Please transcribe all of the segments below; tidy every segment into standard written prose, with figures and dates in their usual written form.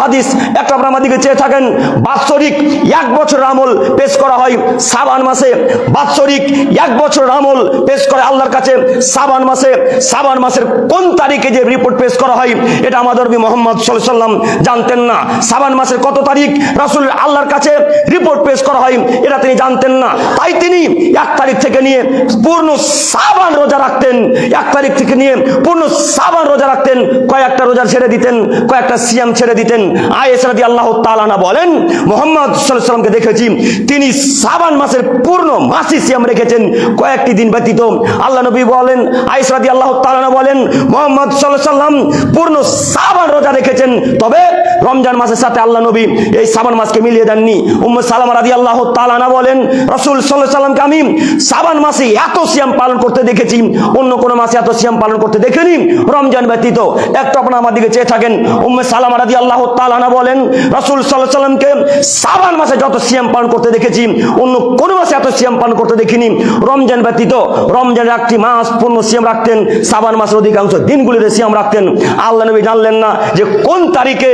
হাদিস একটা আপনার দিকে চেয়ে থাকেন। বাৎসরিক 1 বছরের আমল পেশ করা হয় শাবান মাসে। বাৎসরিক 1 বছরের আমল পেশ করে আল্লাহর কাছে শাবান মাসে। শাবান মাসের কোন তারিখে যে রিপোর্ট পেশ করা হয় এটা আমাদের নবী মুহাম্মদ সাল্লাল্লাহু আলাইহি ওয়াসাল্লাম জানতেন না। শাবান মাসের কত তারিখ রাসূল আল্লাহর কাছে রিপোর্ট পেশ করা হয় এটা তিনি জানতেন না। তাই তিনি 1 তারিখ থেকে নিয়ে পূর্ণ শাবান রোজা রাখতেন। 1 তারিখ থেকে নিয়ে পূর্ণ শাবান রোজা রাখতেন। কয়েকটা রোজা ছেড়ে দিতেন, কয়েকটা সিয়াম ছেড়ে দিতেন। আয়েশা রাদিয়াল্লাহু তাআলা আনহা বলেন, মুহাম্মদ সাল্লাল্লাহু আলাইহি ওয়াসাল্লামকে দেখেছি তিনি শাবান মাসের পূর্ণ মাসই সিয়াম রেখেছেন, কয়েকটি দিন ব্যতীত। আল্লাহ নবী বলেন, আয়েশা রাদিয়াল্লাহু তাআলা আনহা বলেন, মুহাম্মদ সাল্লাল্লাহু আলাইহি ওয়াসাল্লাম পূর্ণ শাবান রোজা রেখেছেন, তবে রমজান মাসের সাথে আল্লাহ নবী এই শাবান মাসকে মিলিয়ে দেননি। উম্মে সালামা রাদিয়াল্লাহু তাআলা আনহা বলেন, রাসূল সাল্লাল্লাহু আলাইহি ওয়াসাল্লামকে আমি শাবান মাসে এত সিয়াম পালন করতে দেখেছি, অন্য কোন মাসে এত সিয়াম পালন করতে দেখিনি রমজান ব্যতীত। একটু আপনারা আমার দিকে চেয়ে থাকেন। উম্মে সালামা রাদিয়াল্লাহু তাআলা আনহা বলেন, রাসূল সাল্লাল্লাহু আলাইহি ওয়াসাল্লামকে শাবান মাসে যত সিয়াম পালন করতে দেখেছি, অন্য কোন মাসে এত সিয়াম পালন করতে দেখিনি রমজান ব্যতীত। রমজানের 1টি মাস পূর্ণ সিয়াম রাখতেন, শাবান মাসের অধিকাংশ দিনগুলিতে সিয়াম রাখতেন। আল্লাহ নবী জানলেন না যে কোন তারিখে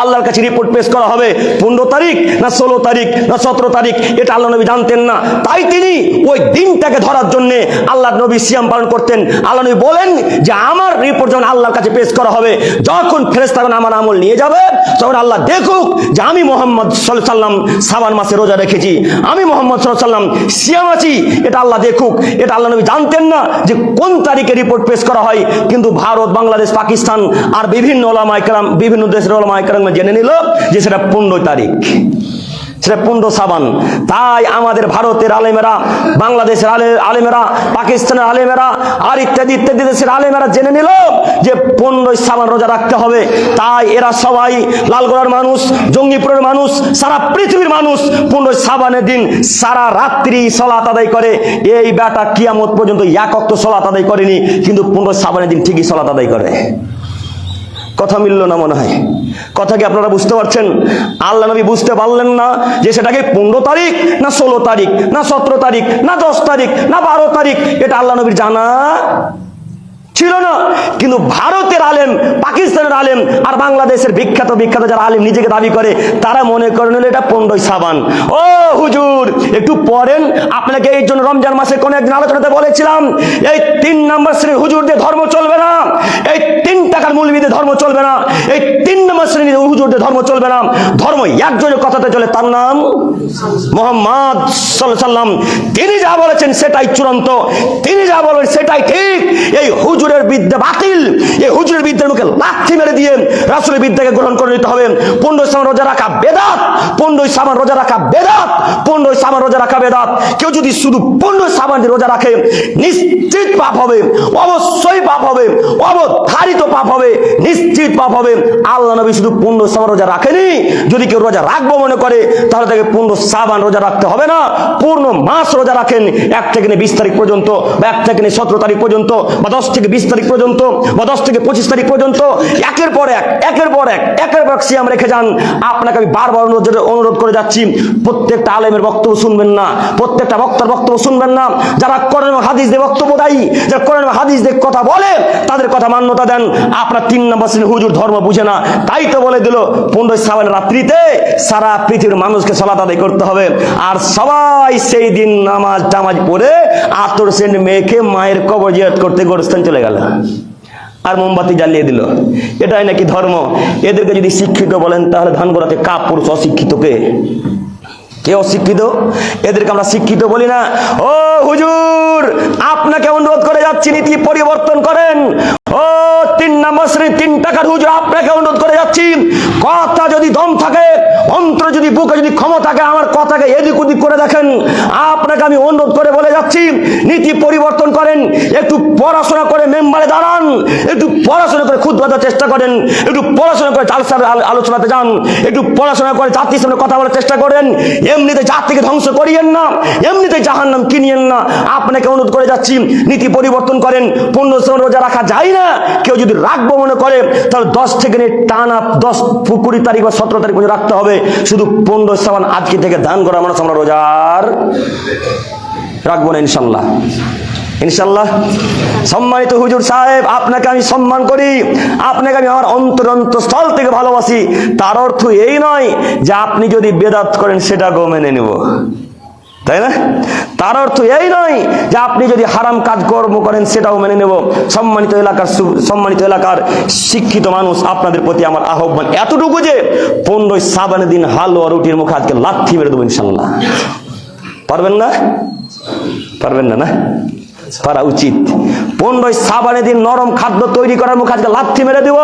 আল্লাহর কাছে রিপোর্ট পেশ করা হবে, 15 তারিখ না 16 তারিখ না 17 তারিখ, এটা আল্লাহ নবী জানতেন না। তাই তিনি ওই দিনটাকে ধরার জন্য আল্লাহর নবী সিয়াম পালন করতেন। আল্লাহ নবী বলেন যে আমার রিপোর্ট যখন আল্লাহর কাছে পেশ করা হবে, যখন ফেরেশতাগণ আমার আমল নিয়ে যাবে, তখন আল্লাহ দেখুক যে আমি মুহাম্মদ সাল্লাল্লাহু আলাইহি ওয়াসাল্লাম শাবান মাসে রোজা রেখেছি, আমি মুহাম্মদ সাল্লাল্লাহু আলাইহি ওয়াসাল্লাম সিয়াম আছি, এটা আল্লাহ দেখুক। এটা আল্লাহ নবী জানতেন না যে কোন তারিখে রিপোর্ট পেশ করা হয়। কিন্তু ভারত, বাংলাদেশ, পাকিস্তান আর বিভিন্ন ওলামায়ে কেরাম, বিভিন্ন দেশের ওলামায়ে কেরাম জেনে নিল যে সেটা 15 তারিখ, সেটা 15 শাবান। তাই আমাদের ভারতের আলেমেরা, বাংলাদেশের আলেমেরা, পাকিস্তানের আলেমেরা আর ইত্যাদি ইত্যাদি দেশের আলেমেরা জেনে নিল যে 15 শাবান রোজা রাখতে হবে। তাই এরা সবাই লালগোলার মানুষ, জঙ্গিপুরের মানুষ, সারা পৃথিবীর মানুষ 15 শাবানের দিন সারা রাত্রি সালাত আদায় করে। এই বেটা কিয়ামত পর্যন্ত 1 ওয়াক্ত সালাত আদায় করেনি, কিন্তু 15 শাবানের দিন ঠিকই সালাত আদায় করে। কথা মিলল না মনে হয়? কথা কি আপনারা বুঝতে পারছেন? আল্লাহ নবী বুঝতে পারলেন না যে সেটাকে 15 তারিখ না 16 তারিখ না 17 তারিখ না 10 তারিখ না 12 তারিখ, এটা আল্লাহ নবীর জানা ছিল না। কিন্তু ভারতের আলেম, পাকিস্তানের আলেম আর বাংলাদেশের বিখ্যাত বিখ্যাত যারা আলেম নিজেকে দাবি করে, তারা মনে করেন এটা 15 শাবান। ও হুজুর একটু পড়েন, আপনাকে এই জন্য রমজান মাসে কোন একদিন আলোচনাতে বলেছিলাম, এই 3 নম্বর শ্রেণীর হুজুরদের ধর্ম চলবে না, এই 3 টাকার মৌলবীদের ধর্ম চলবে না, এই 3 নম্বর শ্রেণীর হুজুরদের ধর্ম চলবে না। ধর্ম একজনের কথাতে চলে, তার নাম মুহাম্মদ সাল্লাল্লাহু আলাইহি ওয়াসাল্লাম। তিনি যা বলেছেন সেটাই চূড়ান্ত, তিনি যা বলেন সেটাই ঠিক। এই হুজুরের বিদ্যা বাতিল, এই হুজুরের বিদ্যার মুখে লাথি মেরে দিয়ে রাসূলের বিদ্যাকে গ্রহণ করে নিতে হবে। 15 শাবান রোজা রাখা বেদাত, 15 শাবান রোজা রাখা বেদাত, 15 শাবান রোজা রাখা বেদাত। কেউ যদি শুধু 15 শাবান রোজা রাখে নিশ্চিত পাপ হবে, অবশ্যই পাপ হবে, অবধারিত পাপ হবে, নিশ্চিত পাপ হবে। আল্লাহ নবী শুধু 15 শাবান রোজা রাখেনি। যদি কেউ রোজা রাখবো মনে করে, তাহলে তাকে 15 শাবান রোজা রাখতে হবে না, পূর্ণ মাস রোজা রাখেন। 1 থেকে 20 তারিখ পর্যন্ত, বা 1 থেকে 17 তারিখ পর্যন্ত, বা 10 থেকে 20 তারিখ পর্যন্ত, বা 10 থেকে 25 তারিখ পর্যন্ত একের পর এক সিয়াম রেখে যান। আপনাকে আমি বারবার অনুরোধ করে যাচ্ছি, প্রত্যেকটা আলেমের বক্তব্য শুনবেন না, প্রত্যেকটা বক্তার বক্তব্য শুনবেন না। যারা কোরআন এবং হাদিস দিয়ে বক্তব্য দেয়, যারা কোরআন এবং হাদিস দিয়ে কথা বলে, তাদের কথা মান্যতা দেন। আপনার 3 নম্বর শ্রেণীর হুজুর ধর্ম বুঝে না, তাই তো বলে দিল 15 শাবান রাত্রিতে সারা পৃথিবীর মানুষকে সালাত আদায় করতে হবে। আর সবাই সেই দিন নামাজ টামাজ পড়ে আতর সেন্ট মেখে মায়ের কবর জিয়ারত করতে গোরস্থান চলে গেল আর মোমবাতি জ্বালিয়ে দিল। এটাই নাকি ধর্ম? এদেরকে যদি শিক্ষিত বলেন, তাহলে ধান গোড়াতে কাপ পুরুষ অশিক্ষিতকে? কে অশিক্ষিত? এদেরকে আমরা শিক্ষিত বলি না। ও হুজুর, আপনাকে অনুরোধ করে যাচ্ছি, নীতি পরিবর্তন করেন। ও 3 নম্বর শ্রেণীর 3 টাকার হুজুর, আপনাকে অনুরোধ করে যাচ্ছি, কথা যদি দম থাকে, অন্তর যদি, বুকে যদি ক্ষমতা থাকে, আমার কথাকে এদিক ওদিক করে দেখেন। আপনাকে আমি অনুরোধ করে বলে যাচ্ছি, নীতি পরিবর্তন করেন। একটু পড়াশোনা করে মেম্বারে দাঁড়ান, একটু পড়াশোনা করে খুতবা দেওয়ার চেষ্টা করেন, একটু পড়াশোনা করে জালসার আলোচনাতে যান, একটু পড়াশোনা করে জাতির সামনে কথা বলার চেষ্টা করেন। এমনিতে জাতিকে ধ্বংস করিয়েন না, এমনিতে জাহান্নাম কিনিয়েন না। আপনাকে অনুরোধ করে যাচ্ছি, নীতি পরিবর্তন করেন। 15 শাবান রোজা রাখা যায় না, কেউ যদি রাখবো মনে করে, তাহলে 10 থেকে টানা 10, 20 তারিখ বা 17 তারিখ পর্যন্ত রাখতে হবে। শুধু 15 শাবান আজকে থেকে দান করা মানুষ আমরা রোজার রাখবো না ইনশাল্লাহ। ইনশাল্লাহ। সম্মানিত হুজুর সাহেব, আপনাকে আমি সম্মান করি, আপনাকে আমি আমার অন্তরস্থল থেকে ভালোবাসি। তার অর্থ এই নয় যে আপনি যদি বেদাত করেন সেটাকেও মেনে নেব, তাই না? তার অর্থ এই নয় যে আপনি যদি হারাম কাজ কর্ম করেন সেটাও মেনে নেব। সম্মানিত এলাকার শিক্ষিত মানুষ, আপনাদের প্রতি আমার আহ্বান এতটুকু যে 15 শ্রাবণের দিন হালুয়া রুটির মুখে আজকে লাথি মেরে দেবো ইনশাল্লাহ। পারবেন না? পারবেন না? না পারা উচিত। 15 শ্রাবণের দিন নরম খাদ্য তৈরি করার মুখে আজকে লাথি মেরে দেব।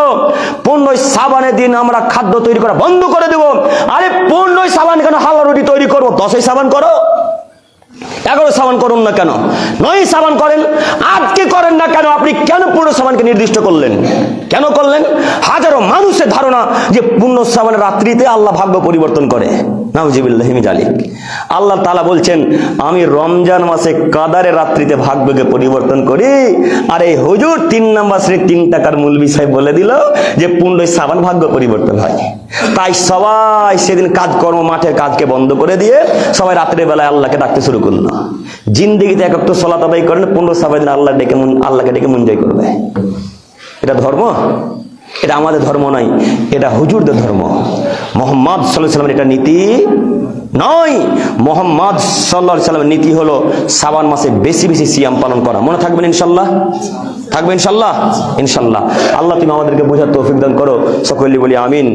15 শ্রাবণের দিন আমরা খাদ্য তৈরি করা বন্ধ করে দেব। আরে 15 শ্রাবণ কেন হালুয়া রুটি তৈরি করবো? 10 শ্রাবণ করো, 11 শ্রাবণ করুন না কেন? 9 শ্রাবণ করেন, আজকে করেন না কেন? আপনি কেন 15 শ্রাবণকে নির্দিষ্ট করলেন? কেন করলেন? হাজারো মানুষের ধারণা যে 15 শ্রাবণের রাত্রিতে আল্লাহ ভাগ্য পরিবর্তন করে। নাউজুবিল্লাহি মিন যালিক। আল্লাহ তাআলা বলছেন, আমি রমজান মাসে কাদারের রাত্রিতে ভাগ্যকে পরিবর্তন করি। আর এই হুজুর 3 নাম্বার শ্রেণীর 3 টাকার মৌলবি সাহেব বলে দিল যে 15 শ্রাবণ ভাগ্য পরিবর্তন হয়। তাই সবাই সেদিন কাজকর্ম, মাঠের কাজকে বন্ধ করে দিয়ে সবাই রাত্রের বেলায় আল্লাহকে ডাকতে শুরু করলো। জিন্দেগিতে এক ওয়াক্ত সালাত আদায় করেন, 15 শ্রাবণ আল্লাহকে ডেকে মন জয় করবে। এটা ধর্ম? এটা আমাদের ধর্ম নয়, এটা হুজুরদের ধর্ম। মুহাম্মদ সাল্লাল্লাহু আলাইহি ওয়াসাল্লামের এটা নীতি নয়। মুহাম্মদ সাল্লাল্লাহু আলাইহি ওয়াসাল্লামের নীতি হলো শ্রাবণ মাসে বেশি বেশি সিয়াম পালন করা। মনে থাকবেন ইনশাআল্লাহ? থাকবে ইনশাআল্লাহ? ইনশাআল্লাহ। আল্লাহ তুমি আমাদেরকে বোঝার তৌফিক দান করো। সকলে বলি আমিন।